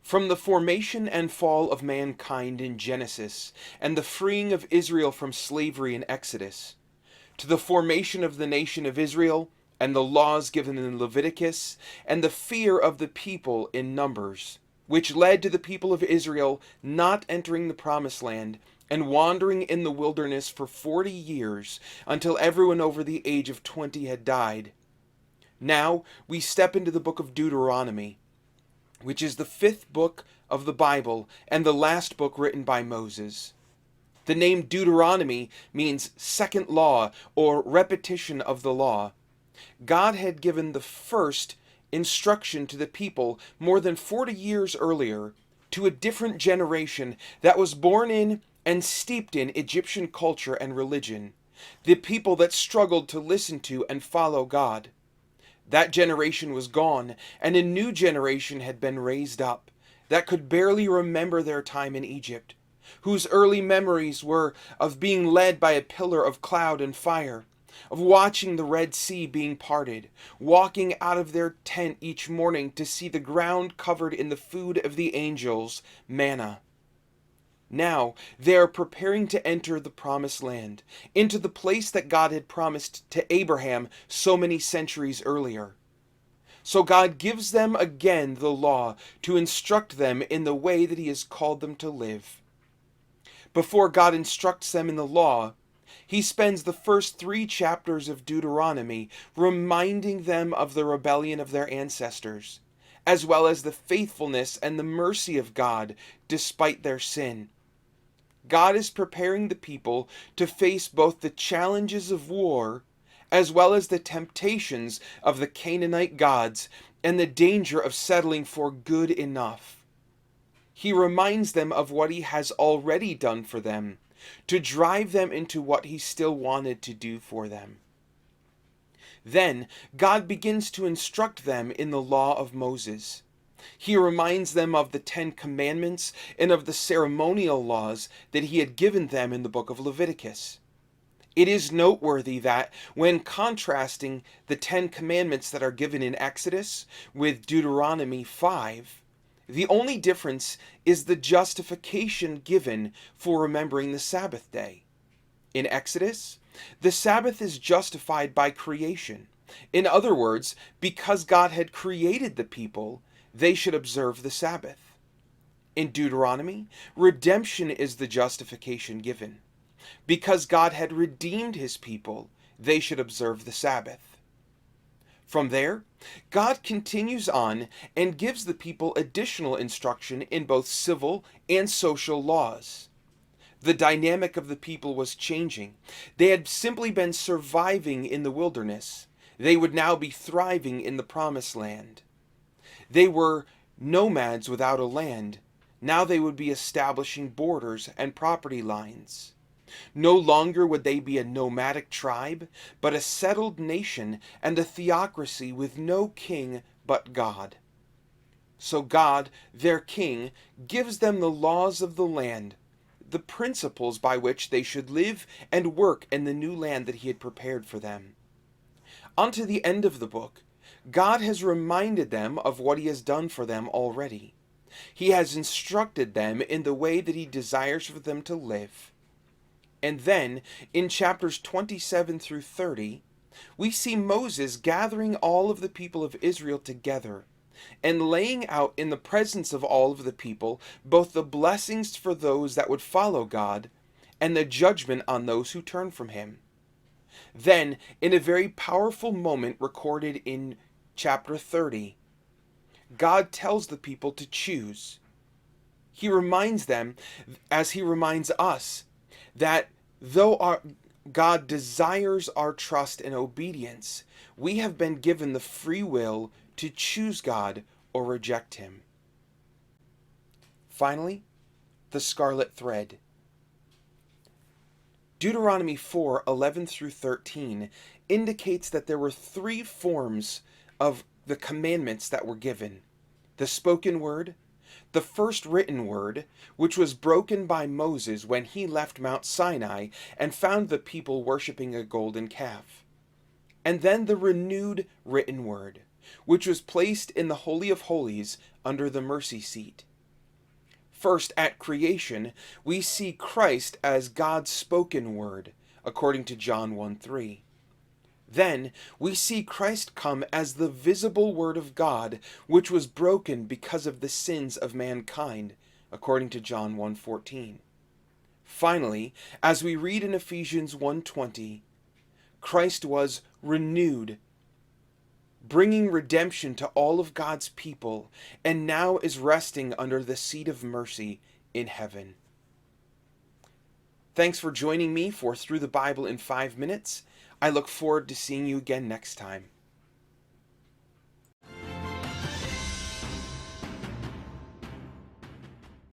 From the formation and fall of mankind in Genesis, and the freeing of Israel from slavery in Exodus, to the formation of the nation of Israel, and the laws given in Leviticus, and the fear of the people in Numbers, which led to the people of Israel not entering the promised land, and wandering in the wilderness for 40 years, until everyone over the age of 20 had died. Now we step into the book of Deuteronomy, which is the 5th book of the Bible and the last book written by Moses. The name Deuteronomy means second law or repetition of the law. God had given the first instruction to the people more than 40 years earlier to a different generation that was born in and steeped in Egyptian culture and religion, the people that struggled to listen to and follow God. That generation was gone, and a new generation had been raised up that could barely remember their time in Egypt, whose early memories were of being led by a pillar of cloud and fire, of watching the Red Sea being parted, walking out of their tent each morning to see the ground covered in the food of the angels, manna. Now they are preparing to enter the promised land, into the place that God had promised to Abraham so many centuries earlier. So God gives them again the law to instruct them in the way that He has called them to live. Before God instructs them in the law, He spends the first 3 chapters of Deuteronomy reminding them of the rebellion of their ancestors, as well as the faithfulness and the mercy of God despite their sin. God is preparing the people to face both the challenges of war as well as the temptations of the Canaanite gods and the danger of settling for good enough. He reminds them of what He has already done for them, to drive them into what He still wanted to do for them. Then God begins to instruct them in the law of Moses. He reminds them of the 10 Commandments and of the ceremonial laws that He had given them in the book of Leviticus. It is noteworthy that when contrasting the 10 Commandments that are given in Exodus with Deuteronomy 5, the only difference is the justification given for remembering the Sabbath day. In Exodus, the Sabbath is justified by creation. In other words, because God had created the people, they should observe the Sabbath. In Deuteronomy, redemption is the justification given. Because God had redeemed His people, they should observe the Sabbath. From there, God continues on and gives the people additional instruction in both civil and social laws. The dynamic of the people was changing. They had simply been surviving in the wilderness. They would now be thriving in the promised land. They were nomads without a land. Now they would be establishing borders and property lines. No longer would they be a nomadic tribe, but a settled nation and a theocracy with no king but God. So God, their king, gives them the laws of the land, the principles by which they should live and work in the new land that He had prepared for them. Unto the end of the book, God has reminded them of what He has done for them already. He has instructed them in the way that He desires for them to live. And then, in chapters 27 through 30, we see Moses gathering all of the people of Israel together and laying out in the presence of all of the people both the blessings for those that would follow God and the judgment on those who turn from Him. Then, in a very powerful moment recorded in chapter 30, God tells the people to choose. He reminds them, as He reminds us, that though God desires our trust and obedience, we have been given the free will to choose God or reject Him. Finally, the scarlet thread. Deuteronomy 4:11 through 13 indicates that there were 3 forms of the commandments that were given: the spoken word, the first written word, which was broken by Moses when he left Mount Sinai and found the people worshiping a golden calf, and then the renewed written word, which was placed in the Holy of Holies under the mercy seat. First, at creation, we see Christ as God's spoken word, according to John 1:3. Then we see Christ come as the visible Word of God, which was broken because of the sins of mankind, according to John 1:14. Finally, as we read in Ephesians 1:20, Christ was renewed, bringing redemption to all of God's people, and now is resting under the seat of mercy in heaven. Thanks for joining me for Through the Bible in 5 Minutes. I look forward to seeing you again next time.